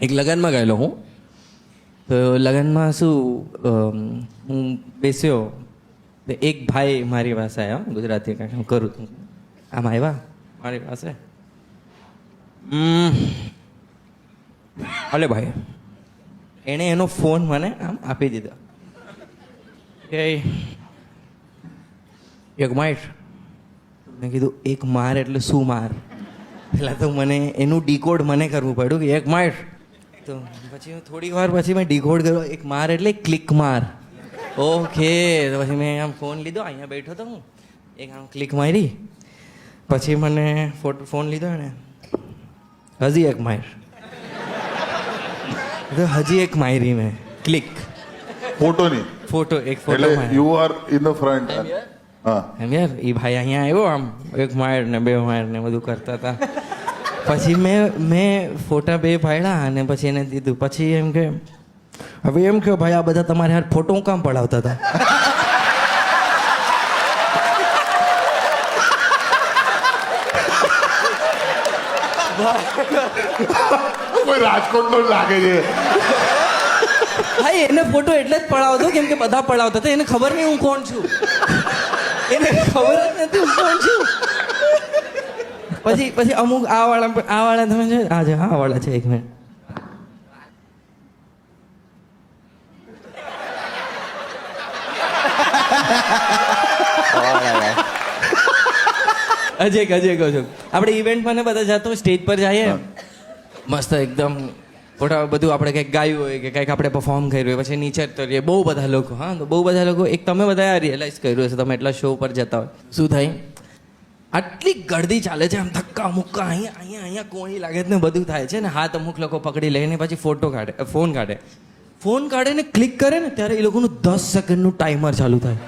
એક લગ્નમાં ગયેલો હું. તો લગ્નમાં શું હું બેસ્યો તો એક ભાઈ મારી પાસે આવ્યા, ગુજરાતી કાંઈક હું કરું છું, આમ આવ્યા મારી પાસે. અલે ભાઈ, એણે એનો ફોન મને આમ આપી દીધો કે એક માર. મેં કીધું એક માર એટલે શું માર? પહેલાં તો મને એનું ડીકોડ મને કરવું પડ્યું કે એક માર. તો પછી થોડી વાર પછી મેં ડીકોડ કર્યો, એક માર એટલે ક્લિક માર. ઓકે, તો પછી મેં આમ ફોન લીધો, અહીંયા બેઠો તો હું, એક આમ ક્લિક મારી. પછી મને ફોન લીધો ને, હજી એક માર. તો હજી એક મારી મેં ક્લિક. ફોટોની ફોટો, એક ફોટો એટલે you are in the front. હા એમ યાર, એ ભાઈ અહીંયા આવ્યો, આમ એક માર ને બે માર ને બધું કરતા હતા. પછી મેં ફોટા બે પાડ્યા અને પછી એને દીધું. પછી એમ કે હવે એમ કે ભાઈ આ બધા તમારે હાથ ફોટો હું કામ પડાવતા હતા? કોઈ રાજકોટ નો લાગે છે. ભાઈ એને ફોટો એટલે જ પડાવતો કેમ કે બધા પડાવતા હતા, એને ખબર નહીં હું કોણ છું, એને ખબર જ નથી હું કોણ છું. પછી અમુક આ વાળા તમે છે, આ વાળા છે, એક મિનિટ. અજય કહું છું, આપણે ઇવેન્ટમાં ને બધા જતો સ્ટેજ પર જઈએ, મસ્ત એકદમ ફોટા બધું, આપણે કંઈક ગાયું હોય કે કંઈક આપણે પરફોર્મ કર્યું હોય, પછી નીચે તરીએ બહુ બધા લોકો. હા, તો બહુ બધા લોકો, એક તમે બધા રિયલાઇઝ કર્યું હશે, તમે એટલા શો પર જતા હોય, શું થાય આટલી ગળદી ચાલે છે, આમ ધક્કા મુક્કા, અહીંયા કોણી લાગે છે ને બધું થાય છે ને, હાથ અમુક લોકો પકડી લઈને પછી ફોન કાઢે ને ક્લિક કરે ને ત્યારે એ લોકોનું 10 સેકન્ડનું ટાઈમર ચાલુ થાય.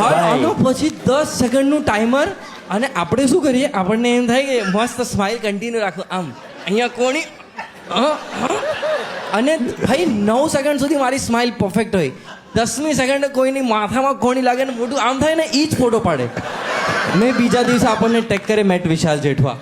હા, આનો પછી 10 સેકન્ડનું ટાઈમર. અને આપણે શું કરીએ, આપણને એમ થાય કે મસ્ત સ્માઇલ કન્ટિન્યુ રાખો, આમ અહીંયા કોણી. અને ભાઈ 9 સેકન્ડ સુધી મારી સ્માઇલ પરફેક્ટ હોય, 10મી સેકન્ડે કોઈની માથામાં કોણી લાગે ને મોટું આમ થાય ને, એ જ ફોટો પાડે. મેં બીજા દિવસે આપણને ટેક કરે મેટ વિશાલ જેઠવા.